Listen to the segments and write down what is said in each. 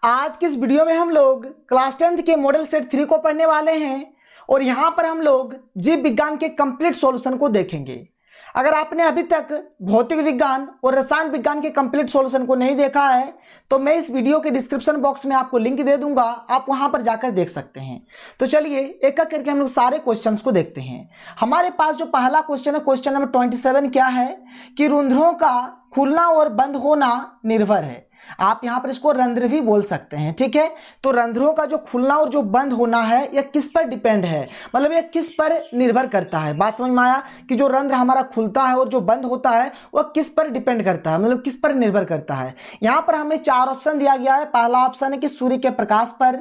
आज की इस वीडियो में हम लोग क्लास 10th के मॉडल सेट 3 को पढ़ने वाले हैं और यहाँ पर हम लोग जीव विज्ञान के कंप्लीट सॉल्यूशन को देखेंगे। अगर आपने अभी तक भौतिक विज्ञान और रसायन विज्ञान के कंप्लीट सॉल्यूशन को नहीं देखा है तो मैं इस वीडियो के डिस्क्रिप्शन बॉक्स में आपको लिंक दे दूंगा, आप वहां पर जाकर देख सकते हैं। तो चलिए एक एक करके हम लोग सारे क्वेश्चंस को देखते हैं। हमारे पास जो पहला क्वेश्चन है, क्वेश्चन नंबर 27 क्या है कि रंध्रों का खुलना और बंद होना निर्भर है। आप यहां पर इसको रंध्र भी बोल सकते हैं, ठीक है। तो रंध्रों का जो खुलना और जो बंद होना है यह किस पर डिपेंड है, मतलब यह किस पर निर्भर करता है। बात समझ में आया कि जो रंध्र हमारा खुलता है और जो बंद होता है वह किस पर डिपेंड करता है, मतलब किस पर निर्भर करता है। यहां पर हमें 4 ऑप्शन दिया गया है। पहला ऑप्शन है कि सूर्य के प्रकाश पर,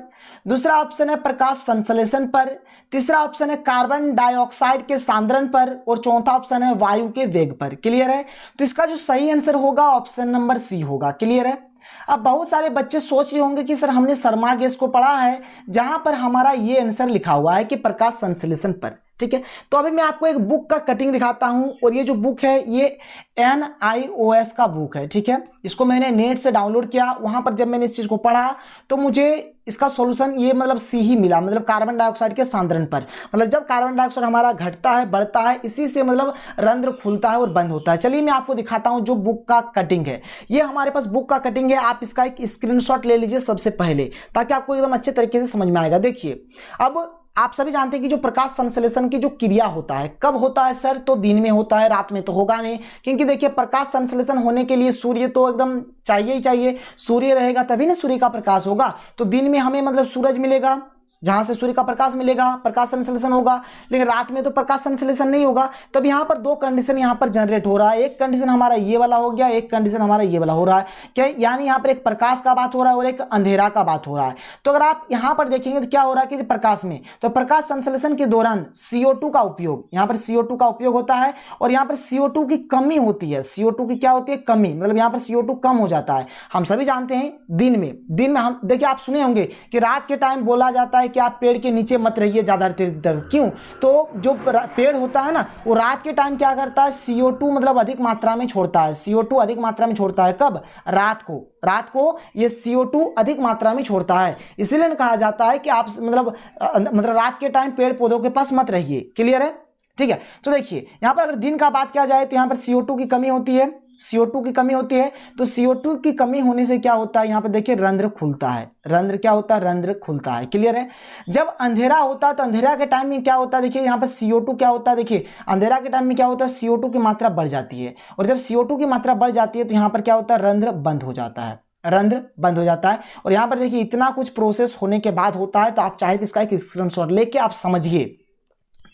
दूसरा ऑप्शन है प्रकाश संश्लेषण पर, तीसरा ऑप्शन है कार्बन डाइऑक्साइड के सांद्रण पर और चौथा ऑप्शन है वायु के वेग पर। क्लियर है। तो इसका जो सही आंसर होगा ऑप्शन नंबर सी होगा। क्लियर है। अब बहुत सारे बच्चे सोच रहे होंगे कि सर हमने शर्मा गैस को पढ़ा है जहां पर हमारा ये आंसर लिखा हुआ है कि प्रकाश संश्लेषण पर, ठीक है। तो अभी मैं आपको एक बुक का कटिंग दिखाता हूं और ये जो बुक है ये NIOS का बुक है, ठीक है। इसको मैंने नेट से डाउनलोड किया, वहां पर जब मैंने इस चीज को पढ़ा तो मुझे इसका सॉल्यूशन ये मतलब सी ही मिला, मतलब कार्बन डाइऑक्साइड के सांद्रण पर। मतलब जब कार्बन डाइऑक्साइड हमारा घटता है बढ़ता है इसी से मतलब रंध्र खुलता है और बंद होता है। चलिए मैं आपको दिखाता हूं जो बुक का कटिंग है। ये हमारे पास बुक का कटिंग है, आप इसका एक स्क्रीनशॉट ले लीजिए सबसे पहले ताकि आपको एकदम अच्छे तरीके से समझ में आएगा। देखिए अब आप सभी जानते हैं कि जो प्रकाश संश्लेषण की जो क्रिया होता है कब होता है सर, तो दिन में होता है, रात में तो होगा नहीं। क्योंकि देखिए प्रकाश संश्लेषण होने के लिए सूर्य तो एकदम चाहिए ही चाहिए, सूर्य रहेगा तभी ना सूर्य का प्रकाश होगा। तो दिन में हमें मतलब सूरज मिलेगा जहां से सूर्य का प्रकाश मिलेगा, प्रकाश संश्लेषण होगा, लेकिन रात में तो प्रकाश संश्लेषण नहीं होगा। तब यहाँ पर 2 कंडीशन यहाँ पर जनरेट हो रहा है। एक कंडीशन हमारा ये वाला हो गया, एक कंडीशन हमारा ये वाला हो रहा है। क्या यानी यहाँ पर एक प्रकाश का बात हो रहा है और एक अंधेरा का बात हो रहा है। तो अगर आप यहाँ पर देखेंगे तो क्या हो रहा है कि प्रकाश में तो प्रकाश संश्लेषण के दौरान CO2 का उपयोग, यहाँ पर CO2 का उपयोग होता है और यहाँ पर CO2 की कमी होती है। CO2 की क्या होती है, कमी, मतलब यहाँ पर CO2 कम हो जाता है। हम सभी जानते हैं दिन में हम देखिए आप सुने होंगे कि रात के टाइम बोला जाता है कि आप पेड़ के नीचे मत रहिए ज्यादा देर। क्यों, तो जो पेड़ होता है ना वो रात के टाइम क्या करता है, CO2 मतलब अधिक मात्रा में छोड़ता है। CO2 अधिक मात्रा में छोड़ता है कब, रात को ये CO2 अधिक मात्रा में छोड़ता है। इसीलिए कहा जाता है कि आप मतलब रात के टाइम पेड़ पौधों के पास मत रहिए। क्लियर है, ठीक है। तो देखिए यहां पर अगर दिन का बात किया जाए तो यहां पर CO2 की कमी होती है, CO2 की कमी होती है। तो CO2 की कमी होने से क्या होता है, यहां पर देखिए रंध्र खुलता है। रंध्र क्या होता है, रंध्र खुलता है। क्लियर है। जब अंधेरा होता है तो अंधेरा के टाइम में क्या होता है, देखिए यहां पर CO2 क्या होता है, देखिए अंधेरा के टाइम में क्या होता है, CO2 की मात्रा बढ़ जाती है और जब CO2 की मात्रा बढ़ जाती है तो यहां पर क्या होता है, रंध्र बंद हो जाता है, रंध्र बंद हो जाता है। और यहां पर देखिए इतना कुछ प्रोसेस होने के बाद होता है। तो आप चाहे तो इसका एक स्क्रीनशॉट लेके आप समझिए।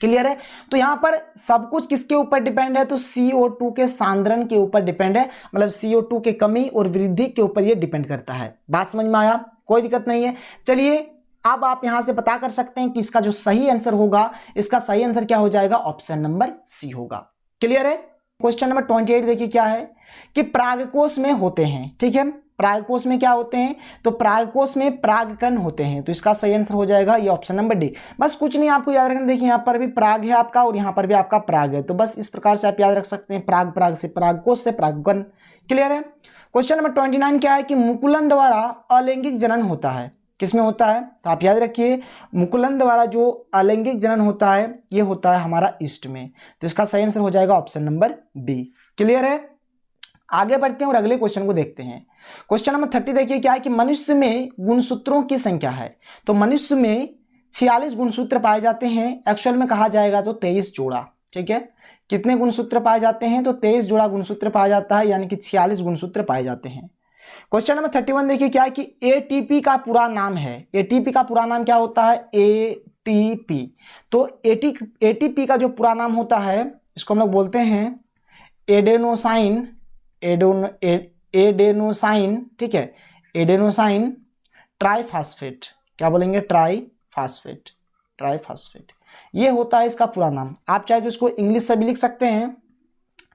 क्लियर है। तो यहां पर सब कुछ किसके ऊपर डिपेंड है, तो CO2 के सांद्रण के ऊपर डिपेंड है, मतलब CO2 के कमी और वृद्धि के ऊपर ये डिपेंड करता है। बात समझ में आया, कोई दिक्कत नहीं है। चलिए अब आप यहां से पता कर सकते हैं कि इसका जो सही आंसर होगा, इसका सही आंसर क्या हो जाएगा, ऑप्शन नंबर सी होगा। क्लियर है। क्वेश्चन नंबर 28 देखिए क्या है कि परागकोश में होते हैं, ठीक है। परागकोश में क्या होते हैं, तो परागकोश में परागकण होते हैं। तो इसका सही आंसर हो जाएगा ये ऑप्शन नंबर डी। बस कुछ नहीं आपको याद रखना, देखिए यहाँ पर भी पराग है आपका और यहाँ पर भी आपका पराग है। तो बस इस प्रकार से आप याद रख सकते हैं, पराग से परागकोश से परागकण। क्लियर है। क्वेश्चन नंबर 29 क्या है कि मुकुलन द्वारा अलैंगिक जनन होता है, किसमें होता है, तो आप याद रखिए मुकुलन द्वारा जो अलैंगिक जनन होता है ये होता है हमारा ईस्ट में। तो इसका सही आंसर हो जाएगा ऑप्शन नंबर बी। क्लियर है। आगे बढ़ते हैं और अगले क्वेश्चन को देखते हैं। क्वेश्चन नंबर 30 देखिए क्या है कि मनुष्य में गुणसूत्रों की संख्या है। तो मनुष्य में 46 गुणसूत्र पाए जाते हैं, एक्चुअल में कहा जाएगा तो 23 जोड़ा, ठीक है। कितने गुणसूत्र पाए जाते हैं, तो 23 जोड़ा गुणसूत्र पाया जाता है, यानी कि 46 गुणसूत्र पाए जाते हैं। क्वेश्चन नंबर 31 देखिए क्या है कि ATP का पूरा नाम है। ATP का पूरा नाम क्या होता है, ATP। तो ATP का जो पूरा नाम होता है इसको हम लोग बोलते हैं एडेनोसाइन, ठीक है, एडेनोसाइन ट्राइफॉस्फेट। क्या बोलेंगे, ट्राइफॉस्फेट। ये होता है इसका पूरा नाम। आप चाहे तो इसको इंग्लिश से भी लिख सकते हैं,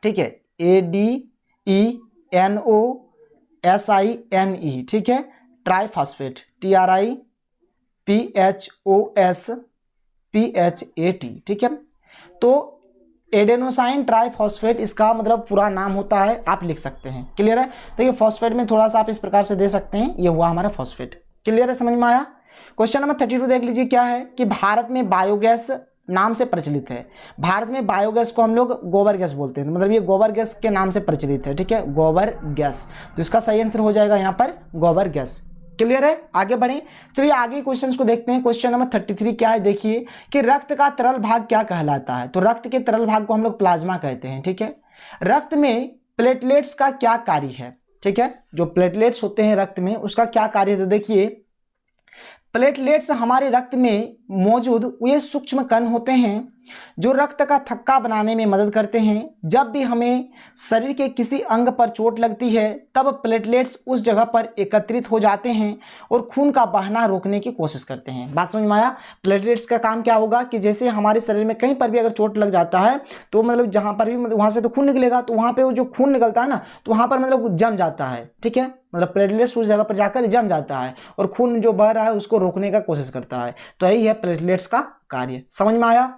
ठीक है, ADENOSINE, ठीक है, ट्राइफॉस्फेट, TRIPHOSPHAT, ठीक है। तो एडेनोसाइन ट्राइफॉस्फेट इसका मतलब पूरा नाम होता है, आप लिख सकते हैं। क्लियर है? तो ये फॉस्फेट में थोड़ा सा आप इस प्रकार से दे सकते हैं, ये हुआ हमारा फॉस्फेट। क्लियर है? समझ में आया? क्वेश्चन नंबर 32 देख लीजिए क्या है कि भारत में बायोगैस नाम से प्रचलित है। भारत में बायोगैस को हम लोग गोबर गैस बोलते हैं, मतलब ये गोबर गैस के नाम से प्रचलित है। ठीक है, गोबर गैस, तो इसका सही आंसर हो जाएगा यहाँ पर गोबर गैस। क्लियर है? आगे बढ़ें, चलिए आगे क्वेश्चंस को देखते हैं। क्वेश्चन नंबर 33 क्या है, देखिए कि रक्त का तरल भाग क्या कहलाता है। तो रक्त के तरल भाग को हम लोग प्लाज्मा कहते हैं। ठीक है, रक्त में प्लेटलेट्स का क्या कार्य है? ठीक है, जो प्लेटलेट्स होते हैं रक्त में उसका क्या कार्य है? तो देखिए प्लेटलेट्स हमारे रक्त में मौजूद वे सूक्ष्म कण होते हैं जो रक्त का थक्का बनाने में मदद करते हैं। जब भी हमें शरीर के किसी अंग पर चोट लगती है तब प्लेटलेट्स उस जगह पर एकत्रित हो जाते हैं और खून का बहना रोकने की कोशिश करते हैं। बात समझ में आया? प्लेटलेट्स का काम क्या होगा कि जैसे हमारे शरीर में कहीं पर भी अगर चोट लग जाता है तो मतलब जहाँ पर भी मतलब वहाँ से तो खून निकलेगा, तो वहाँ पर वो जो खून निकलता है ना तो वहाँ पर मतलब जम जाता है। ठीक है, मतलब प्लेटलेट्स उस जगह पर जाकर जम जाता है और खून जो बह रहा है उसको रोकने का कोशिश करता है। तो यही है प्लेटलेट्स का कार्य। समझ में आया?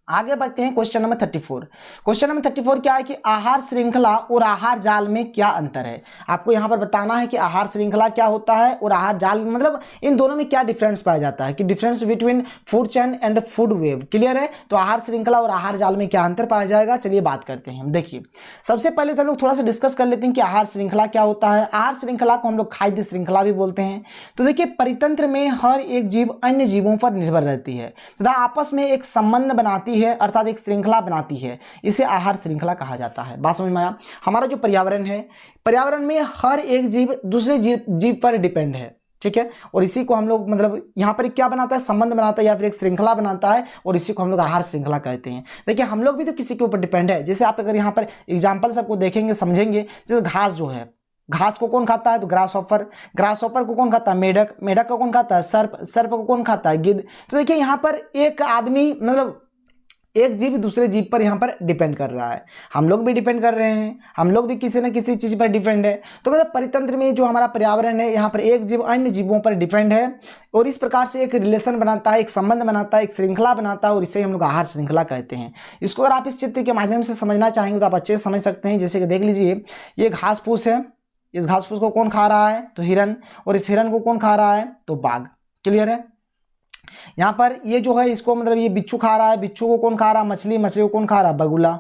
आगे बढ़ते हैं क्वेश्चन नंबर 34। क्वेश्चन नंबर 34 क्या है कि आहार श्रृंखला और आहार जाल में क्या अंतर है। आपको यहां पर बताना है कि आहार श्रृंखला क्या होता है और आहार जाल मतलब इन दोनों में क्या डिफरेंस पाया जाता है, कि difference between food chain and food web. Clear है? तो आहार श्रृंखला और आहार जाल में क्या अंतर पाया जाएगा, चलिए बात करते हैं। देखिए सबसे पहले तो हम लोग थोड़ा सा डिस्कस कर लेते हैं कि आहार श्रृंखला क्या होता है। आहार श्रृंखला को हम लोग खाद्य श्रृंखला भी बोलते हैं। तो देखिए परितंत्र में हर एक जीव अन्य जीवों पर निर्भर रहती है तथा आपस में एक संबंध बनाती है, अर्थात एक श्रृंखला बनाती है। इसे आहार श्रृंखला कहा जाता है। बात समझ में आया? हमारा जो पर्यावरण है, पर्यावरण में हर एक जीव दूसरे जीव पर डिपेंड है। ठीक है, और इसी को हम लोग मतलब यहाँ पर क्या बनाता है, संबंध बनाता है या फिर एक श्रृंखला बनाता है, और इसी को हम लोग आहार श्रृंखला कहते हैं। देखिए हम लोग भी तो किसी के ऊपर डिपेंड है। जैसे आप अगर यहाँ पर एग्जाम्पल सबको देखेंगे समझेंगे, जैसे घास जो है, घास को कौन खाता है? तो ग्रास हॉपर। ग्रास हॉपर को कौन खाता है? मेढक। मेढक को कौन खाता है? सर्प। सर्प को कौन खाता है? गिद्ध। तो देखिए यहाँ पर एक आदमी मतलब एक जीव दूसरे जीव पर यहाँ पर डिपेंड कर रहा है। हम लोग भी डिपेंड कर रहे हैं, हम लोग भी किसी न किसी चीज पर डिपेंड है। तो मतलब परितंत्र में जो हमारा पर्यावरण है यहाँ पर एक जीव अन्य जीवों पर डिपेंड है और इस प्रकार से एक रिलेशन बनाता है, एक संबंध बनाता है, एक श्रृंखला बनाता है, और इसे हम लोग आहार श्रृंखला कहते हैं। इसको अगर आप इस चित्र के माध्यम से समझना चाहेंगे तो आप अच्छे से समझ सकते हैं। जैसे कि देख लीजिए ये घास फूस है, इस घास फूस को कौन खा रहा है? तो हिरन। और इस हिरन को कौन खा रहा है? तो बाघ। क्लियर है? यहाँ पर ये जो है इसको मतलब ये बिच्छू खा रहा है, बिच्छू को कौन खा रहा है? मछली। मछली को कौन खा रहा है? बगुला।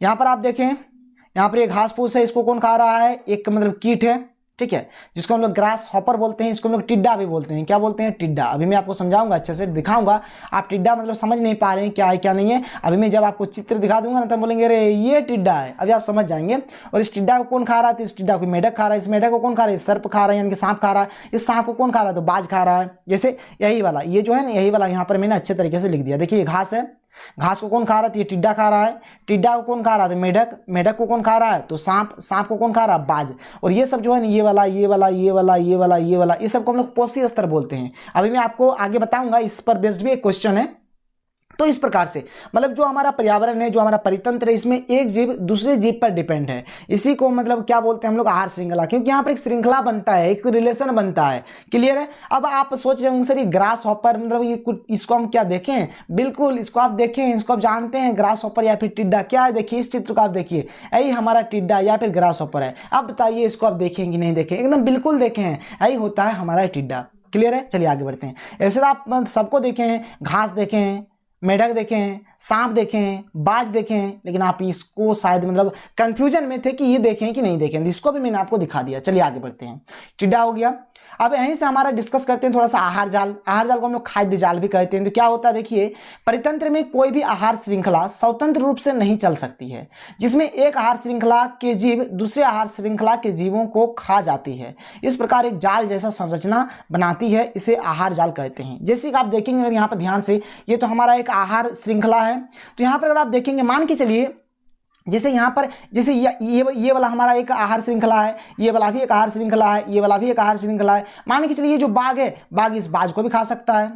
यहाँ पर आप देखें, यहाँ पर ये घास फूस है, इसको कौन खा रहा है? एक मतलब कीट है। ठीक है, जिसको हम लोग ग्रास हॉपर बोलते हैं, इसको हम लोग टिड्डा भी बोलते हैं। क्या बोलते हैं? टिड्डा। अभी मैं आपको समझाऊंगा, अच्छे से दिखाऊंगा। आप टिड्डा मतलब समझ नहीं पा रहे हैं क्या है क्या नहीं है। अभी मैं जब आपको चित्र दिखा दूंगा ना तब बोलेंगे अरे ये टिड्डा है, अभी आप समझ जाएंगे। और इस टिड्डा को कौन खा रहा है? तो इस टिड्डा को मेढक खा रहा है। इस मेढक को कौन खा रहा है? सर्प खा रहा है, यानी कि सांप खा रहा है। इस सांप को कौन खा रहा है? तो बाज खा रहा है। जैसे यही वाला, ये जो है ना यही वाला यहाँ पर मैंने अच्छे तरीके से लिख दिया। देखिए ये घास है, घास को कौन खा रहा है? तो ये टिड्डा खा रहा है। टिड्डा को कौन खा रहा है? तो मेढक। मेढक को कौन खा रहा है? तो सांप। सांप को कौन खा रहा है? बाज। और ये सब जो है ना ये वाला ये वाला ये वाला ये वाला ये वाला ये सब को हम लोग पोषी स्तर बोलते हैं। अभी मैं आपको आगे बताऊंगा, इस पर बेस्ड भी एक क्वेश्चन है। तो इस प्रकार से मतलब जो हमारा पर्यावरण है, जो हमारा परितंत्र है, इसमें एक जीव दूसरे जीव पर डिपेंड है। इसी को मतलब क्या बोलते हैं हम लोग? आहार श्रृंखला, क्योंकि यहाँ पर एक श्रृंखला बनता है, एक रिलेशन बनता है। क्लियर है? अब आप सोच रहे होंगे सर ये ग्रास हॉपर मतलब ये कुछ इसको हम क्या देखें? बिल्कुल इसको आप देखें, इसको आप जानते हैं ग्रास हॉपर या फिर टिड्डा क्या है। देखिए इस चित्र को आप देखिए, यही हमारा टिड्डा या फिर ग्रास हॉपर है। अब बताइए इसको आप देखें कि नहीं देखें? एकदम बिल्कुल देखें, यही होता है हमारा टिड्डा। क्लियर है? चलिए आगे बढ़ते हैं। ऐसे तो आप सबको देखे हैं, घास देखे हैं, मेढक देखे हैं, सांप देखे हैं, बाज देखे हैं, लेकिन आप इसको शायद मतलब कंफ्यूजन में थे कि ये देखें कि नहीं देखें। इसको भी मैंने आपको दिखा दिया। चलिए आगे बढ़ते हैं। टिड्डा हो गया। अब यहीं से हमारा डिस्कस करते हैं थोड़ा सा आहार जाल। आहार जाल को हम लोग खाद्य जाल भी कहते हैं। तो क्या होता है देखिए, परितंत्र में कोई भी आहार श्रृंखला स्वतंत्र रूप से नहीं चल सकती है, जिसमें एक आहार श्रृंखला के जीव दूसरे आहार श्रृंखला के जीवों को खा जाती है। इस प्रकार एक जाल जैसा संरचना बनाती है, इसे आहार जाल कहते हैं। जैसे कि आप देखेंगे अगर यहाँ पर ध्यान से, ये तो हमारा एक आहार श्रृंखला है। तो यहाँ पर अगर आप देखेंगे, मान के चलिए जैसे यहाँ पर जैसे ये वाला हमारा एक आहार श्रृंखला है, ये वाला भी एक आहार श्रृंखला है, ये वाला भी एक आहार श्रृंखला है। मान के चलिए ये जो बाघ है, बाघ इस बाज को भी खा सकता है।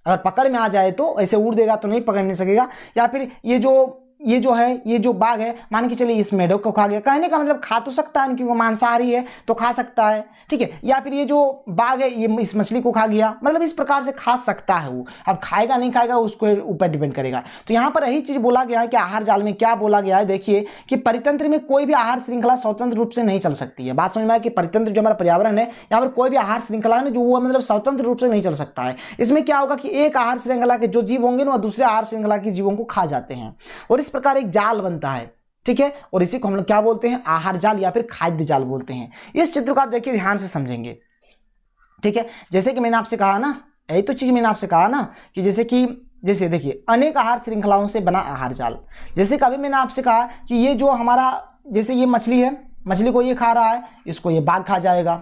अगर पकड़ में आ जाए तो, ऐसे उड़ देगा तो नहीं पकड़ नहीं सकेगा। या फिर ये जो ये जो है, ये जो बाघ है, मान के चलिए इस मेढक को खा गया, कहने का मतलब खा तो सकता है क्योंकि वो मांसाहारी है तो खा सकता है, ठीक है। या फिर ये जो बाघ है ये इस मछली को खा गया, मतलब इस प्रकार से खा सकता है वो। अब खाएगा नहीं खाएगा उसको ऊपर डिपेंड करेगा। तो यहाँ पर यही चीज बोला गया है कि आहार जाल में क्या बोला गया है, देखिए कि परितंत्र में कोई भी आहार श्रृंखला स्वतंत्र रूप से नहीं चल सकती है। बात समझ में आया कि परितंत्र जो हमारा पर्यावरण है, यहाँ पर कोई भी आहार श्रृंखला है जो वो मतलब स्वतंत्र रूप से नहीं चल सकता है। इसमें क्या होगा कि एक आहार श्रृंखला के जो जीव होंगे ना दूसरे आहार श्रृंखला के जीवों को खा जाते हैं और इस प्रकार एक जाल बनता है, ठीक है। और इसी को हम लोग क्या बोलते हैं, आहार जाल या फिर खाद्य जाल बोलते हैं। इस चित्र को आप देखिए ध्यान से समझेंगे, ठीक है। जैसे कि मैंने आपसे कहा ना, यही तो चीज मैंने आपसे कहा ना कि जैसे देखिए अनेक आहार श्रृंखलाओं से बना आहार जाल। जैसे कभी मैंने आपसे कहा कि ये जो हमारा जैसे ये मछली है, मछली को ये खा रहा है, इसको ये बाघ खा जाएगा,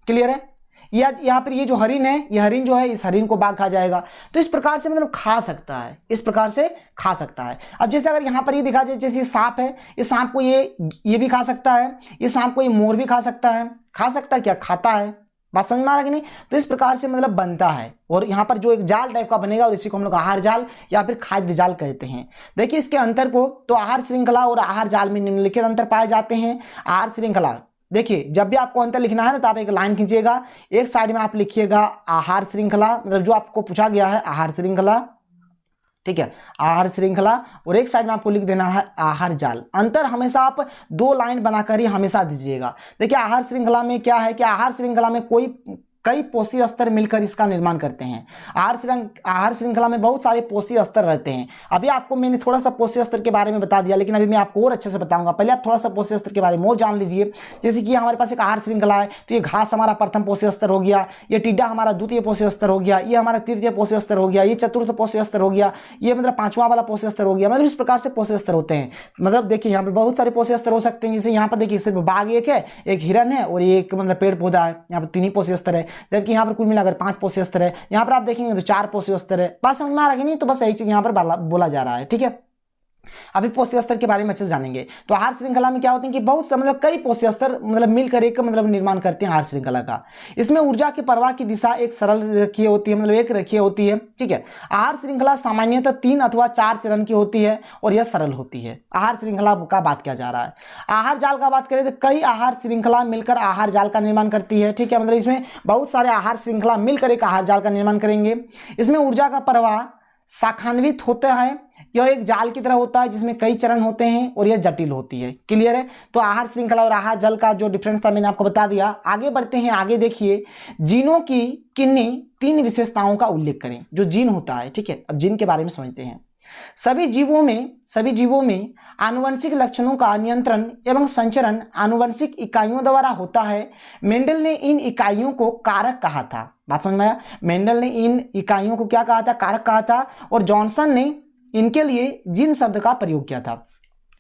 क्लियर है। या यहाँ पर ये जो हरिन है, ये हरिन जो है इस हरिन को बाघ खा जाएगा। तो इस प्रकार से मतलब खा सकता है, इस प्रकार से खा सकता है। अब जैसे अगर यहाँ पर ये दिखा जाए, जैसे सांप है, इस सांप को ये भी खा सकता है, इस सांप को ये मोर भी खा सकता है। खा सकता है क्या, खाता है। बात समझ में आ रहा है कि नहीं। तो इस प्रकार से मतलब बनता है और यहाँ पर जो एक जाल टाइप का बनेगा और इसी को हम लोग आहार जाल या फिर खाद्य जाल कहते हैं। देखिए इसके अंतर को, तो आहार श्रृंखला और आहार जाल में निम्नलिखित अंतर पाए जाते हैं। आहार श्रृंखला, देखिए जब भी आपको अंतर लिखना है ना तो आप एक लाइन खींचिएगा, एक साइड में आप लिखिएगा आहार श्रृंखला, मतलब जो आपको पूछा गया है आहार श्रृंखला, ठीक है, आहार श्रृंखला, और एक साइड में आपको लिख देना है आहार जाल। अंतर हमेशा आप 2 लाइन बनाकर ही हमेशा दीजिएगा। देखिए आहार श्रृंखला में क्या है कि आहार श्रृंखला में कई पोषी स्तर मिलकर इसका निर्माण करते हैं। आहार श्रृंखला में बहुत सारे पोषी स्तर रहते हैं। अभी आपको मैंने थोड़ा सा पोषी स्तर के बारे में बता दिया, लेकिन अभी मैं आपको और अच्छे से बताऊंगा। पहले आप थोड़ा सा पोषी स्तर के बारे में और जान लीजिए। जैसे कि हमारे पास एक आहार श्रृंखला है, तो ये घास हमारा प्रथम पोषी स्तर हो गया, ये टिड्डा हमारा द्वितीय पोषी स्तर हो गया, ये हमारा तृतीय पोषी स्तर हो गया, ये चतुर्थ पोषी स्तर हो गया, ये मतलब 5वां वाला पोषी स्तर हो गया। मतलब इस प्रकार से पोषी स्तर होते हैं। मतलब देखिए यहाँ पर बहुत सारे पोषी स्तर हो सकते हैं। जैसे यहाँ पर देखिए सिर्फ बाघ एक है, एक हिरन है और एक मतलब पेड़ पौधा है, यहाँ पर 3 ही पोषी स्तर है। जबकि यहाँ पर कुल अगर 5 पोषी स्तर है, यहाँ पर आप देखेंगे तो 4 पोषी स्तर है। बात समझ में आ रहा है नहीं। तो बस यही चीज यहाँ पर बोला जा रहा है, ठीक है। अभी पोषी स्तर के बारे में अच्छे से जानेंगे। तो आहार श्रृंखला में क्या होते हैं कि बहुत मतलब कई पोषी स्तर मतलब मिलकर एक मतलब निर्माण करते हैं आहार श्रृंखला का। इसमें ऊर्जा के प्रवाह की दिशा एक सरल रेखीय होती है, मतलब एक रेखीय होती है, ठीक है। आहार श्रृंखला सामान्यतः 3 अथवा 4 चरण की होती है और यह सरल होती है। आहार श्रृंखला का बात किया जा रहा है। आहार जाल का बात करें तो कई आहार श्रृंखला मिलकर आहार जाल का निर्माण करती है, ठीक है। मतलब इसमें बहुत सारे आहार श्रृंखला मिलकर एक आहार जाल का निर्माण करेंगे। इसमें ऊर्जा का प्रवाह शाखान्वित होता है, यह एक जाल की तरह होता है जिसमें कई चरण होते हैं और यह जटिल होती है, क्लियर है। तो आहार श्रृंखला और आहार जाल का जो डिफरेंस था मैंने आपको बता दिया। आगे बढ़ते हैं, आगे देखिए जीनों की किन्हीं 3 विशेषताओं का उल्लेख करें। जो जीन होता है, ठीक है, अब जीन के बारे में समझते हैं। सभी जीवों में आनुवंशिक लक्षणों का नियंत्रण एवं संचरण आनुवंशिक इकाइयों द्वारा होता है। मेंडल ने इन इकाइयों को कारक कहा था। बात समझ में आया। मेंडल ने इन इकाइयों को क्या कहा था, कारक कहा था। और जॉनसन ने इनके लिए जीन शब्द का प्रयोग किया था।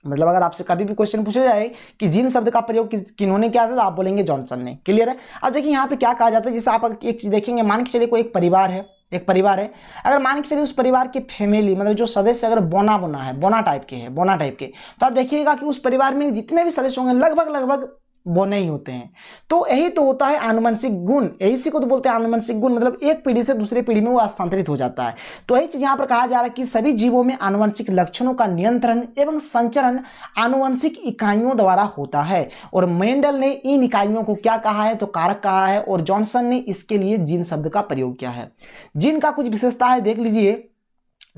मतलब अगर आपसे कभी भी क्वेश्चन पूछा जाए कि जीन शब्द का प्रयोग किन्होंने किया था तो आप बोलेंगे जॉनसन ने, क्लियर है। अब देखिए यहाँ पे क्या कहा जाता है, जैसे आप एक चीज देखेंगे, मान के चलिए कोई एक परिवार है, अगर मान के चलिए उस परिवार के फैमिली मतलब जो सदस्य अगर बोना टाइप के, तो आप देखिएगा कि उस परिवार में जितने भी सदस्य होंगे लगभग बोने ही होते हैं। तो यही तो होता है आनुवंशिक गुण, यही को तो बोलते हैं आनुवंशिक गुण। मतलब एक पीढ़ी से दूसरी पीढ़ी में वो स्थानांतरित हो जाता है। तो यही चीज यहाँ पर कहा जा रहा है कि सभी जीवों में आनुवंशिक लक्षणों का नियंत्रण एवं संचरण आनुवंशिक इकाइयों द्वारा होता है। और मेंडल ने इन इकाइयों को क्या कहा है, तो कारक कहा है। और जॉनसन ने इसके लिए जीन शब्द का प्रयोग किया है। जीन का कुछ विशेषता है, देख लीजिए।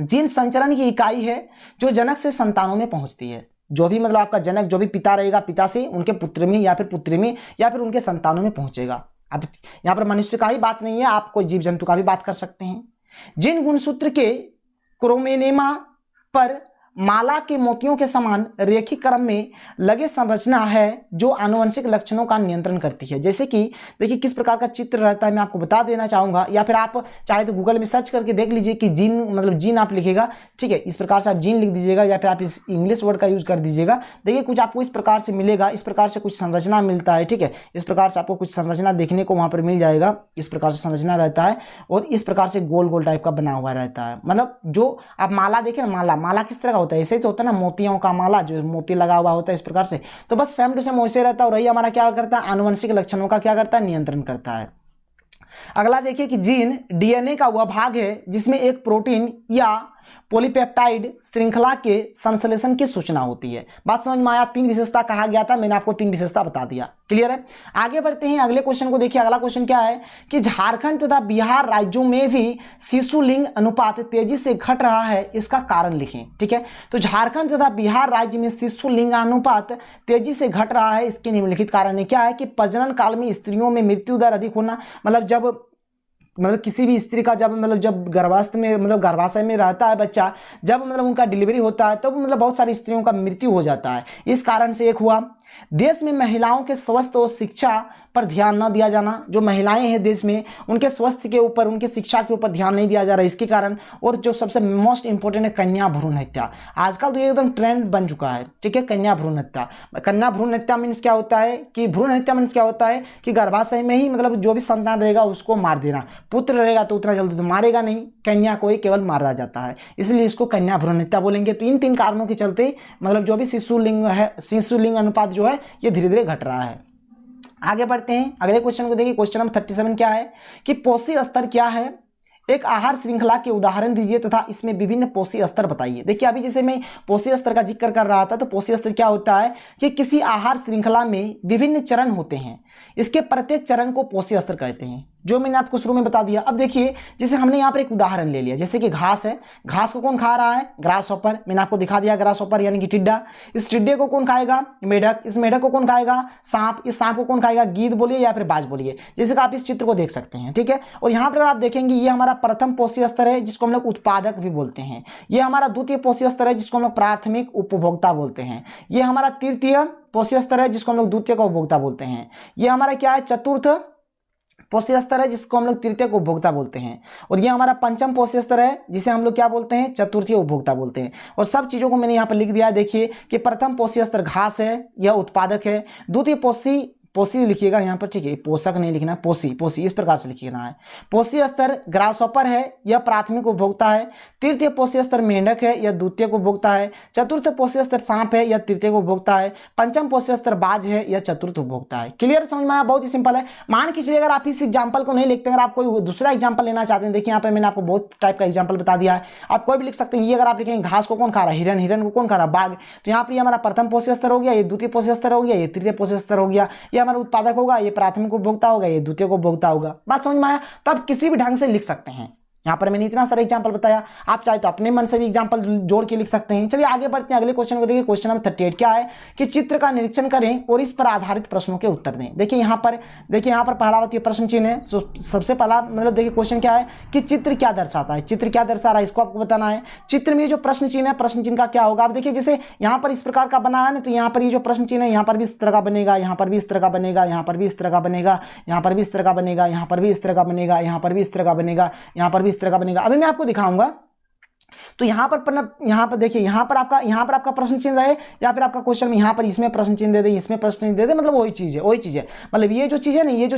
जीन संचरण की इकाई है जो जनक से संतानों में पहुंचती है। जो भी मतलब आपका जनक, जो भी पिता रहेगा, पिता से उनके पुत्र में या फिर पुत्री में या फिर उनके संतानों में पहुंचेगा। अब यहाँ पर मनुष्य का ही बात नहीं है, आप कोई जीव जंतु का भी बात कर सकते हैं। जिन गुणसूत्र के क्रोमेनेमा पर माला के मोतियों के समान रेखिक क्रम में लगे संरचना है जो आनुवंशिक लक्षणों का नियंत्रण करती है। जैसे कि देखिए किस प्रकार का चित्र रहता है, मैं आपको बता देना चाहूंगा। या फिर आप चाहे तो गूगल में सर्च करके देख लीजिए कि जीन मतलब जीन आप लिखेगा, ठीक है, इस प्रकार से आप जीन लिख दीजिएगा या फिर आप इस इंग्लिश वर्ड का यूज कर दीजिएगा। देखिए कुछ आपको इस प्रकार से मिलेगा, इस प्रकार से कुछ संरचना मिलता है, ठीक है। इस प्रकार से आपको कुछ संरचना देखने को वहां पर मिल जाएगा। इस प्रकार से संरचना रहता है और इस प्रकार से गोल गोल टाइप का बना हुआ रहता है। मतलब जो आप माला देखें ना, माला किस तरह का होता है, ऐसे तो होता है ना, मोतियों का माला जो मोती लगा हुआ होता है इस प्रकार से। तो बस सेम टू सेम वैसे रहता है। और यही हमारा क्या करता है, आनुवंशिक लक्षणों का क्या करता है, नियंत्रण करता है। अगला देखिए कि जीन डीएनए का वह भाग है जिसमें एक प्रोटीन या पॉलीपेप्टाइड श्रृंखला के संश्लेषण की सूचना होती है। बात समझ में आया? 3 विशेषता कहा गया था, मैंने आपको 3 विशेषता बता दिया। क्लियर है? आगे बढ़ते हैं, अगले क्वेश्चन को देखिए। अगला क्वेश्चन क्या है कि झारखंड तथा बिहार राज्यों में भी शिशु लिंग अनुपात तेजी से घट रहा है, इसका कारण लिखें। ठीक है, तो झारखंड तथा बिहार राज्य में शिशु लिंग अनुपात तेजी से घट रहा है, इसके निम्नलिखित कारण क्या है कि प्रजनन काल में स्त्रियों में मृत्यु दर अधिक होना, मतलब किसी भी स्त्री का जब गर्भावस्था में गर्भाशय में रहता है बच्चा, जब उनका डिलीवरी होता है तब बहुत सारी स्त्रियों का मृत्यु हो जाता है। इस कारण से एक हुआ देश में महिलाओं के स्वास्थ्य और शिक्षा पर ध्यान न दिया जाना। जो महिलाएं हैं देश में, उनके स्वास्थ्य के ऊपर, उनके शिक्षा के ऊपर ध्यान नहीं दिया जा रहा है, इसके कारण। और जो सबसे मोस्ट इंपॉर्टेंट है कन्या भ्रूण हत्या। आजकल तो ये एकदम ट्रेंड बन चुका है। ठीक है, कन्या भ्रूण हत्या। कन्या भ्रूण हत्या मीन्स क्या होता है कि भ्रूण हत्या मीन्स क्या होता है कि गर्भाशय में ही जो भी संतान रहेगा उसको मार देना। पुत्र रहेगा तो उतना जल्दी तो मारेगा नहीं, कन्या को ही केवल मारा जाता है, इसलिए इसको कन्या भ्रूण हत्या बोलेंगे। तो इन 3 कारणों के चलते जो भी शिशु लिंग अनुपात जो है ये धीरे धीरे घट रहा है। आगे बढ़ते हैं, अगले क्वेश्चन को देखिए। क्वेश्चन नंबर 37 क्या है कि पोषी स्तर क्या है? एक आहार श्रृंखला के उदाहरण दीजिए तथा इसमें विभिन्न पोषी स्तर बताइए। देखिए, अभी जैसे मैं पोषी स्तर का जिक्र कर रहा था, तो पोषी स्तर क्या होता है कि किसी आहार श्रृंखला में विभिन्न चरण होते हैं, इसके प्रत्येक चरण को पोषी स्तर कहते हैं, जो मैंने आपको शुरू में बता दिया। अब देखिए, जैसे हमने यहाँ पर एक उदाहरण ले लिया, जैसे कि घास है, घास को कौन खा रहा है? Grass hopper. मैंने आपको दिखा दिया ग्रास हॉपर यानी कि टिड्डा। इस टिड्डे को कौन खाएगा? मेढक। इस मेढक को कौन खाएगा? सांप। इस सांप को कौन खाएगा? गीद बोलिए या फिर बाज बोलिए, जैसे कि आप इस चित्र को देख सकते हैं। ठीक है, और यहाँ पर आप देखेंगे ये हमारा प्रथम पोषी स्तर है, जिसको हम लोग उत्पादक भी बोलते हैं। ये हमारा द्वितीय पोषी स्तर है, जिसको हम लोग प्राथमिक उपभोक्ता बोलते हैं। ये हमारा तृतीय पोषी स्तर है, जिसको हम लोग द्वितीय का उपभोक्ता बोलते हैं। ये हमारा क्या है? चतुर्थ पोषी स्तर है, जिसको हम लोग तृतीय उपभोक्ता बोलते हैं। और ये हमारा पंचम पोषी स्तर है, जिसे हम लोग क्या बोलते हैं? चतुर्थीय उपभोक्ता बोलते हैं। और सब चीजों को मैंने यहाँ पर लिख दिया है। देखिए कि प्रथम पोषी स्तर घास है, यह उत्पादक है। द्वितीय पोषी लिखिएगा यहाँ पर, ठीक है, पोषक नहीं लिखना, पोषी इस प्रकार से लिखना है। पोषी स्तर ग्रासहॉपर है, यह प्राथमिक उपभोक्ता है। तृतीय पोषी स्तर मेंढक है, यह द्वितीय उपभोक्ता है। चतुर्थ पोषी स्तर सांप है, यह तृतीय उपभोक्ता है। पंचम पोषी स्तर बाज है, यह चतुर्थ उपभोक्ता है। क्लियर समझ में आया? बहुत ही सिंपल है। मान के चलिए अगर आप इस एग्जाम्पल को नहीं लिखते, अगर आप कोई दूसरा एग्जाम्पल लेना चाहते हैं, देखिए यहाँ पे मैंने आपको बहुत टाइप का एग्जाम्पल बता दिया है, आप कोई भी लिख सकते हैं। ये अगर आप लिखेंगे घास को कौन खा रहा है? हिरन। हिरन को कौन खा रहा है? बाघ। तो यहाँ पर हमारा प्रथम पोषी स्तर हो गया, ये द्वितीय पोषी स्तर हो गया, ये तृतीय पोषी स्तर हो गया। ये हमारा उत्पादक होगा, ये प्राथमिक उपभोक्ता होगा, ये द्वितीय उपभोक्ता होगा। बात समझ में आया? तो आप किसी भी ढंग से लिख सकते हैं। यहाँ पर मैंने इतना सारा एग्जांपल बताया, आप चाहे तो अपने मन से भी एग्जांपल जोड़ के लिख सकते हैं। चलिए आगे बढ़ते हैं, अगले क्वेश्चन को देखिए। क्वेश्चन नंबर 38 क्या है कि चित्र का निरीक्षण करें और इस पर आधारित प्रश्नों के उत्तर दें। देखिए यहाँ पर पहला बात ये प्रश्न चिन्ह है। सबसे पहला देखिए क्वेश्चन क्या है कि चित्र क्या दर्शाता है? चित्र क्या दर्शा रहा है, इसको आपको बताना है। चित्र में जो प्रश्न चिन्ह है, प्रश्न चिन्ह का क्या होगा? आप देखिए जैसे यहाँ पर इस प्रकार का बना है ना, तो यहाँ पर ये जो प्रश्न चिन्ह है, यहाँ पर भी इस तरह का बनेगा, यहाँ पर भी इस तरह का बनेगा, यहाँ पर भी इस तरह का बनेगा, यहाँ पर भी इस तरह का बनेगा, यहाँ पर भी इस तरह का बनेगा, यहाँ पर भी इस तरह का बनेगा, यहाँ पर भी इस तरह का बनेगा। अभी मैं आपको दिखाऊंगा। तो यहाँ पर देखिए, यहाँ पर आपका प्रश्न चिन्ह रहे या फिर आपका क्वेश्चन में यहाँ पर इसमें प्रश्न चिन्ह दे दे, इसमें प्रश्न चिन्ह दे दे, मतलब वही चीज है। मतलब ये जो चीज है ना, ये जो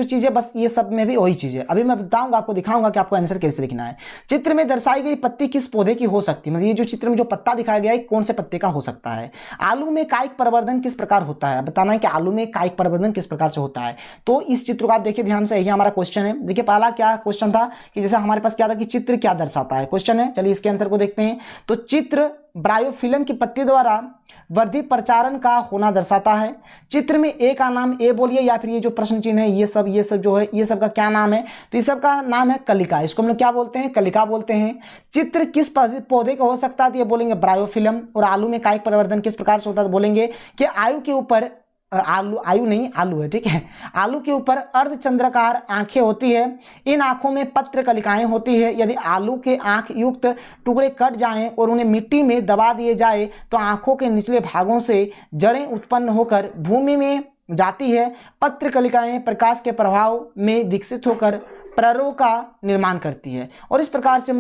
चीज है, बस ये सब में भी वही चीज है। अभी मैं बताऊंगा, आपको दिखाऊंगा कि आपको आंसर कैसे लिखना है। चित्र में दर्शाई गई पत्ती किस पौधे की हो सकती है? मतलब ये जो चित्र में जो पत्ता दिखाया गया है, कौन से पत्ते का हो सकता है? आलू में कायिक प्रवर्धन किस प्रकार होता है? बताना है कि आलू में कायिक प्रवर्धन किस प्रकार से होता है। तो इस चित्र को आप देखिए ध्यान से, यही हमारा क्वेश्चन है। देखिए पहला क्या क्वेश्चन था कि जैसे हमारे पास क्या था कि चित्र क्या दर्शाता है, क्वेश्चन है। चलिए इसके आंसर को देखते हैं। तो चित्र ब्रायोफिल्म की पत्ती द्वारा वर्धी प्रचारण का होना दर्शाता है। चित्र में ए का नाम ए बोलिए, या फिर ये जो प्रश्न चिन्ह है, ये सब जो है, ये सब का क्या नाम है? तो इस सब का नाम है कलिका। इसको हम लोग क्या बोलते हैं? कलिका बोलते हैं। चित्र किस पौधे का हो सकता है? तो ये बोलेंगे ब्रायोफिल्म। और आलू में कायिक प्रवर्धन किस प्रकार से होता है? तो बोलेंगे कि आयु के ऊपर आलू है, ठीक है। आलू के ऊपर अर्धचंद्राकार आंखें होती है। इन आंखों में पत्र कलिकाएं होती है। यदि आलू के आंख युक्त टुकड़े कट जाएं और उन्हें मिट्टी में दबा दिए जाए तो आंखों के निचले भागों से जड़ें उत्पन्न होकर भूमि में जाती है। पत्र कलिकाएं प्रकाश के प्रभाव में विकसित होकर प्ररों का निर्माण करती है। और इस प्रकार से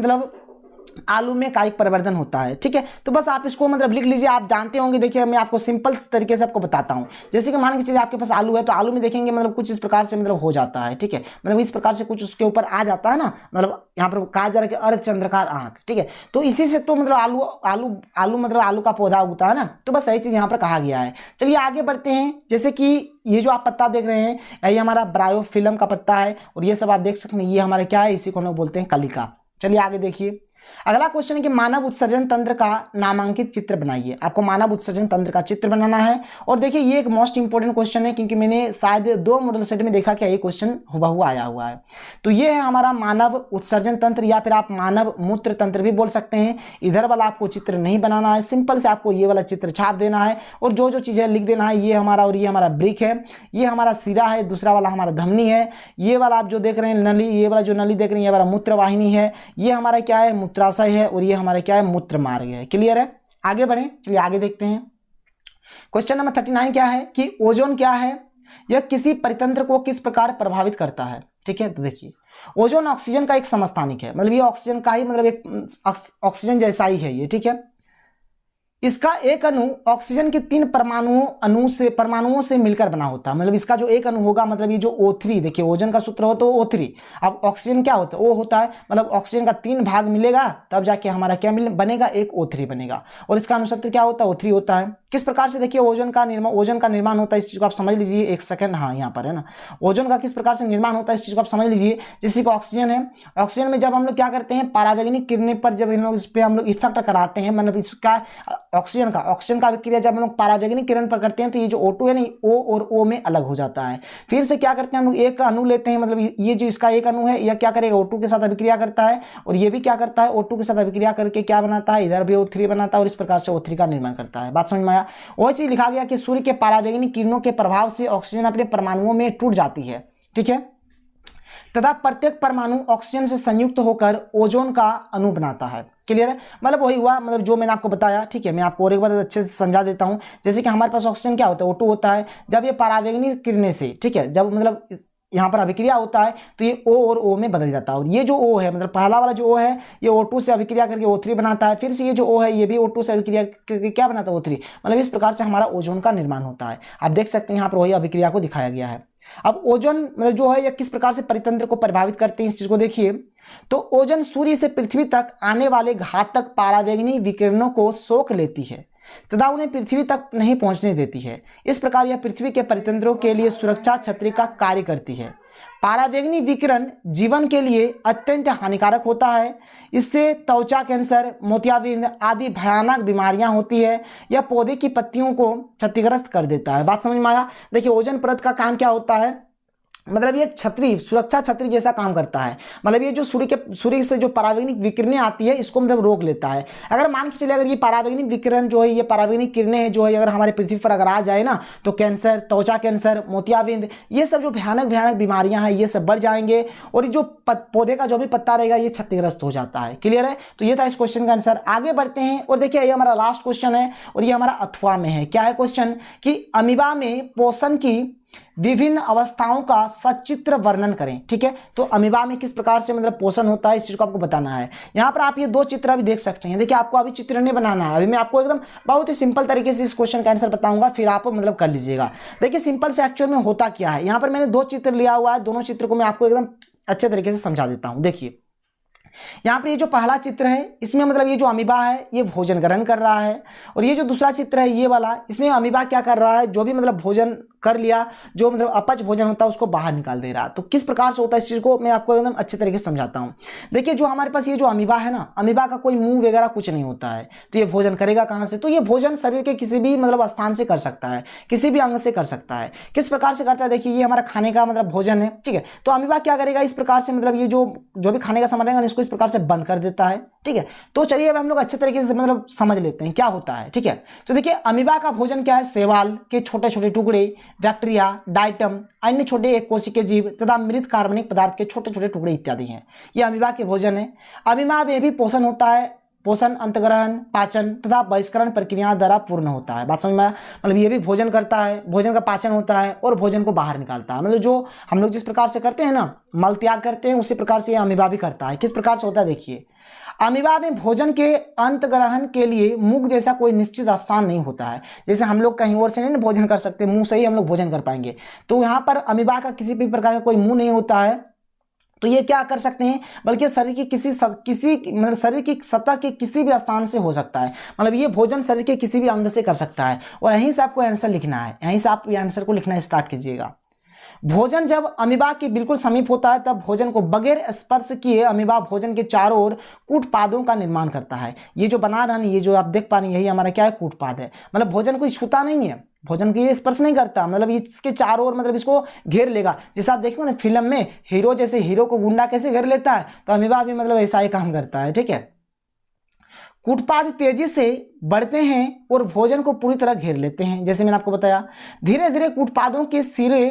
आलू में कायिक प्रवर्धन होता है, ठीक है। तो बस आप इसको लिख लीजिए, आप जानते होंगे। देखिए मैं आपको सिंपल तरीके से आपको बताता हूं। जैसे कि मान के चलिए आपके पास आलू है, तो आलू में देखेंगे कुछ इस प्रकार से हो जाता है, ठीक है। इस प्रकार से कुछ उसके ऊपर आ जाता है ना, यहाँ पर कहा जा रहा है कि अर्धचंद्राकार आंख, ठीक है। तो इसी से तो आलू का पौधा उगता है ना। तो बस यही चीज यहाँ पर कहा गया है। चलिए आगे बढ़ते हैं। जैसे कि ये जो आप पत्ता देख रहे हैं, ये हमारा ब्रायोफिल्म का पत्ता है। और ये सब आप देख सकते हैं, ये हमारा क्या है? इसी को हम लोग बोलते हैं कलिका। चलिए आगे देखिए। अगला क्वेश्चन है कि मानव उत्सर्जन तंत्र का नामांकित चित्र बनाइए। आपको मानव उत्सर्जन तंत्र का चित्र बनाना है। और देखिए ये एक मोस्ट इंपोर्टेंट क्वेश्चन है, क्योंकि मैंने शायद 2 मॉडल सेट में देखा कि ये क्वेश्चन हुबहू आया हुआ है। तो ये है हमारा मानव उत्सर्जन तंत्र, या फिर आप मानव मूत्र तंत्र भी बोल सकते हैं। इधर वाला आपको चित्र नहीं बनाना है, सिंपल से आपको ये वाला चित्र छाप देना है और जो जो चीज़ें लिख देना है, ये हमारा और ये हमारा ब्रिक है, ये हमारा सिरा है, दूसरा वाला हमारा धमनी है, ये वाला आप जो देख रहे हैं नली, ये वाला जो नली देख रहे हैं ये वाला मूत्र वाहिनी है, ये हमारा क्या है मूत्राशय है, और ये हमारा क्या है मूत्र मार्ग है। क्लियर है? आगे बढ़ें, चलिए आगे देखते हैं। क्वेश्चन नंबर 39 क्या है कि ओजोन क्या है, यह किसी परितंत्र को किस प्रकार प्रभावित करता है। ठीक है, तो देखिए ओजोन ऑक्सीजन का एक समस्थानिक है, मतलब ये ऑक्सीजन का ही मतलब एक ऑक्सीजन जैसा ही है ये। ठीक है, इसका एक अणु ऑक्सीजन के 3 परमाणुओं से मिलकर बना होता है। मतलब इसका जो एक अणु होगा, मतलब ये जो O3, देखिए ओजोन का सूत्र हो तो O3, अब ऑक्सीजन क्या होता है, O होता है, मतलब ऑक्सीजन का 3 भाग मिलेगा तब जाके हमारा क्या बनेगा, एक O3 बनेगा, और इसका अनुसूत्र क्या होता है, O3 होता है। किस प्रकार से देखिए ओजोन का निर्माण होता है, इस चीज को आप समझ लीजिए। एक सेकंड, हाँ यहाँ पर है ना, ओजोन का किस प्रकार से निर्माण होता है इस चीज को आप समझ लीजिए। जैसे कि ऑक्सीजन है, ऑक्सीजन में जब हम लोग क्या करते हैं, परावैंगनिक किरणें पर जब इन लोग इस पर हम लोग इफेक्ट कराते हैं, मतलब इसका ऑक्सीजन का अभिक्रिया जब हम लोग परावैंगनिक किरण पर करते हैं तो ये जो O2 है ना, O और O में अलग हो जाता है। फिर से क्या करते हैं हम लोग, एक अणु लेते हैं, मतलब ये जो इसका एक अणु है यह क्या करेगा, O2 के साथ अभिक्रिया करता है, और ये भी क्या करता है, O2 के साथ अभिक्रिया करके क्या बनाता है, इधर भी O3 बनाता है, और इस प्रकार से O3 का निर्माण करता है। बात समझ में आया? वही चीज लिखा गया कि सूर्य के परावैंगनिक किरणों के प्रभाव से ऑक्सीजन अपने परमाणुओं में टूट जाती है। ठीक है, तथा प्रत्येक परमाणु ऑक्सीजन से संयुक्त होकर ओजोन का अणु बनाता है। क्लियर है? मतलब वही हुआ, मतलब जो मैंने आपको बताया। ठीक है, मैं आपको और एक बार अच्छे से समझा देता हूं। जैसे कि हमारे पास ऑक्सीजन क्या होता है, O2 होता है, जब ये परावैंगनिक किरणें से, ठीक है, जब मतलब यहाँ पर अभिक्रिया होता है तो ये O और O में बदल जाता है, और ये जो O है, मतलब पहला वाला जो O है ये O2 से अभिक्रिया करके O3 बनाता है, फिर से ये जो O है ये भी O2 से अभिक्रिया करके क्या बनाता है, O3। मतलब इस प्रकार से हमारा ओजोन का निर्माण होता है। आप देख सकते हैं यहाँ पर वही अभिक्रिया को दिखाया गया है। अब ओजोन मतलब जो है यह किस प्रकार से परितंत्र को प्रभावित करते हैं इस चीज को देखिए। तो ओजोन सूर्य से पृथ्वी तक आने वाले घातक परावैंगनिक विकिरणों को सोख लेती है तथा उन्हें पृथ्वी तक नहीं पहुंचने देती है। इस प्रकार यह पृथ्वी के परितंत्रों के लिए सुरक्षा छतरी का कार्य करती है। परावैंगनिक विकिरण जीवन के लिए अत्यंत हानिकारक होता है। इससे त्वचा कैंसर, मोतियाबिंद आदि भयानक बीमारियां होती है। यह पौधे की पत्तियों को क्षतिग्रस्त कर देता है। बात समझ में आया? देखिए ओजोन परत का काम क्या होता है, मतलब ये छतरी, सुरक्षा छतरी जैसा काम करता है। मतलब ये जो सूर्य से जो परावैंगनिक विकिरणें आती है इसको मतलब रोक लेता है। अगर मान के चले अगर ये परावैंगनिक विकिरण जो है, ये परावैंगनिक किरणें हैं जो है, अगर हमारे पृथ्वी पर अगर आ जाए ना तो कैंसर, त्वचा कैंसर, मोतियाबिंद, ये सब जो भयानक बीमारियां हैं ये सब बढ़ जाएंगे, और ये जो पौधे का जो भी पत्ता रहेगा ये क्षतिग्रस्त हो जाता है। क्लियर है? तो ये था इस क्वेश्चन का आंसर। आगे बढ़ते हैं और देखिए ये हमारा लास्ट क्वेश्चन है, और ये हमारा अथवा में है। क्या है क्वेश्चन कि अमीबा में पोषण की विभिन्न अवस्थाओं का सचित्र वर्णन करें। ठीक है, तो अमीबा में किस प्रकार से मतलब पोषण होता है इस चीज को आपको बताना है। यहाँ पर आप ये 2 चित्र अभी देख सकते हैं। देखिए आपको अभी चित्र नहीं बनाना है, अभी मैं आपको एकदम बहुत ही सिंपल तरीके से इस क्वेश्चन का आंसर बताऊंगा, फिर आप मतलब कर लीजिएगा। देखिए सिंपल से एक्चुअल में होता क्या है, यहाँ पर मैंने 2 चित्र लिया हुआ है, दोनों चित्र को मैं आपको एकदम अच्छे तरीके से समझा देता हूँ। देखिए यहाँ पर ये जो पहला चित्र है इसमें मतलब ये जो अमीबा है ये भोजन ग्रहण कर रहा है, और ये जो दूसरा चित्र है ये वाला, इसमें अमीबा क्या कर रहा है, जो भी मतलब भोजन कर लिया, जो मतलब अपच भोजन होता है उसको बाहर निकाल दे रहा है। तो किस प्रकार से होता है इस चीज को मैं आपको एकदम अच्छे तरीके से समझाता हूँ। देखिए जो हमारे पास ये जो अमीबा है ना, अमीबा का कोई मुंह वगैरह कुछ नहीं होता है, तो ये भोजन करेगा कहाँ से, तो ये भोजन शरीर के किसी भी मतलब स्थान से कर सकता है, किसी भी अंग से कर सकता है। किस प्रकार से करता है, देखिए ये हमारा खाने का मतलब भोजन है। ठीक है, तो अमीबा क्या करेगा इस प्रकार से, मतलब ये जो भी खाने का सामान रहेगा इसको इस प्रकार से बंद कर देता है। ठीक है, तो चलिए अब हम लोग अच्छे तरीके से मतलब समझ लेते हैं क्या होता है। ठीक है, तो देखिए अमीबा का भोजन क्या है, शैवाल के छोटे छोटे टुकड़े, बैक्टीरिया, डाइटम, अन्य छोटे एक कोशिकीय जीव तथा मृत कार्बनिक पदार्थ के छोटे छोटे टुकड़े इत्यादि हैं। ये अमीबा के भोजन है। अमीबा में भी पोषण होता है। पोषण अंतग्रहण, पाचन तथा बहिष्करण प्रक्रिया द्वारा पूर्ण होता है। बात समझ में आया? मतलब ये भी भोजन करता है, भोजन का पाचन होता है और भोजन को बाहर निकालता है। मतलब जो हम लोग जिस प्रकार से करते हैं ना, मल त्याग करते हैं, उसी प्रकार से ये अमीबा भी करता है। किस प्रकार से होता है देखिए, अमीबा में भोजन के अंतग्रहण के लिए मुख जैसा कोई निश्चित स्थान नहीं होता है। जैसे हम लोग कहीं और से नहीं भोजन कर सकते, मुंह से ही हम लोग भोजन कर पाएंगे, तो यहाँ पर अमीबा का किसी भी प्रकार का कोई मुंह नहीं होता है। तो ये क्या कर सकते हैं, बल्कि शरीर की किसी मतलब शरीर की सतह के किसी भी स्थान से हो सकता है। मतलब ये भोजन शरीर के किसी भी अंग से कर सकता है। और यहीं से आपको आंसर लिखना है, यहीं से आप आंसर को लिखना स्टार्ट कीजिएगा। भोजन जब अमीबा के बिल्कुल समीप होता है तब भोजन को बगैर स्पर्श किए अमीबा भोजन के चारों ओर कूटपादों का निर्माण करता है। ये जो बना रहा है, ये जो आप देख पा रहे हैं, यही हमारा क्या है, कूटपाद है। मतलब भोजन को छूता नहीं है, भोजन को ये स्पर्श नहीं करता, मतलब इसके चारों ओर मतलब इसको घेर लेगा। जैसे आप देखो ना फिल्म में हीरो, जैसे हीरो को गुंडा कैसे घेर लेता है, तो अमीबा भी मतलब ऐसा ही काम करता है। ठीक है, कूटपाद तेजी से बढ़ते हैं और भोजन को पूरी तरह घेर लेते हैं। जैसे मैंने आपको बताया, धीरे धीरे कूटपादों के सिरे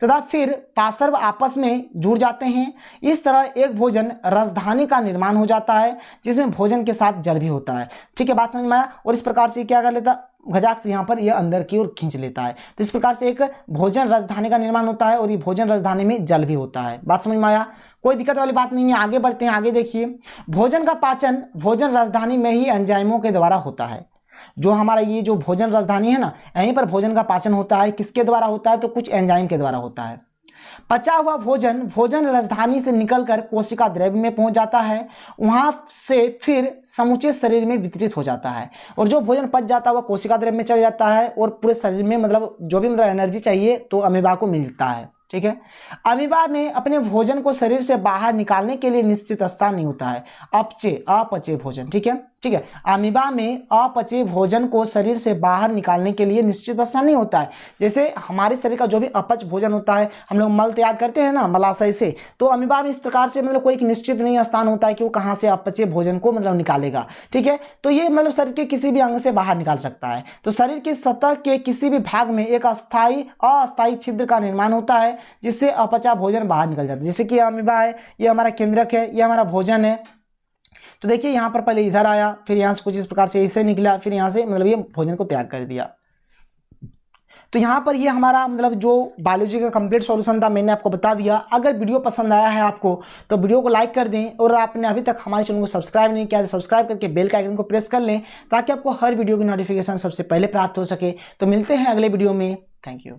तथा फिर पार्श्व आपस में जुड़ जाते हैं। इस तरह एक भोजन राजधानी का निर्माण हो जाता है जिसमें भोजन के साथ जल भी होता है। ठीक है, बात समझ में आया। और इस प्रकार से क्या कर लेता, गजाक से यहाँ पर यह अंदर की ओर खींच लेता है। तो इस प्रकार से एक भोजन राजधानी का निर्माण होता है और ये भोजन राजधानी में जल भी होता है। बात समझ में आया, कोई दिक्कत वाली बात नहीं है। आगे बढ़ते हैं, आगे देखिए, भोजन का पाचन भोजन राजधानी में ही एंजाइमों के द्वारा होता है। जो हमारा ये जो भोजन राजधानी है ना, यहीं पर भोजन का पाचन होता है। किसके द्वारा होता है, तो कुछ एंजाइम के द्वारा होता है। पचा हुआ भोजन भोजन राजधानी से निकलकर कोशिका द्रव्य में पहुंच जाता है, वहां से फिर समूचे शरीर में वितरित हो जाता है। और जो भोजन पच जाता है वह कोशिका द्रव्य में चल जाता है और पूरे शरीर में मतलब जो भी मतलब एनर्जी चाहिए तो अमीबा को मिलता है। ठीक है, अमीबा में अपने भोजन को शरीर से बाहर निकालने के लिए निश्चित स्थान नहीं होता है। अपचे भोजन, ठीक है, अमीबा में अपचे भोजन को शरीर से बाहर निकालने के लिए निश्चित स्थान नहीं होता है। जैसे हमारे शरीर का जो भी अपच भोजन होता है, हम लोग मल त्याग करते हैं ना मलाशय से, तो अमीबा में इस प्रकार से मतलब कोई निश्चित नहीं स्थान होता है कि वो कहाँ से अपचे भोजन को मतलब निकालेगा। ठीक है, तो ये मतलब शरीर के किसी भी अंग से बाहर निकाल सकता है। तो शरीर की सतह के किसी भी भाग में एक अस्थायी छिद्र का निर्माण होता है जिससे अपचा भोजन बाहर निकल जाता है। जैसे कि अमीबा है, ये हमारा केंद्रक है, ये हमारा भोजन है। तो देखिए यहाँ पर पहले इधर आया, फिर यहाँ से कुछ इस प्रकार से ऐसे निकला, फिर यहाँ से मतलब ये भोजन को त्याग कर दिया। तो यहाँ पर ये हमारा मतलब जो बायोलॉजी का कंप्लीट सॉल्यूशन था मैंने आपको बता दिया। अगर वीडियो पसंद आया है आपको तो वीडियो को लाइक कर दें, और आपने अभी तक हमारे चैनल को सब्सक्राइब नहीं किया तो सब्सक्राइब करके बेल का आइकन को प्रेस कर लें ताकि आपको हर वीडियो की नोटिफिकेशन सबसे पहले प्राप्त हो सके। तो मिलते हैं अगले वीडियो में। Thank you.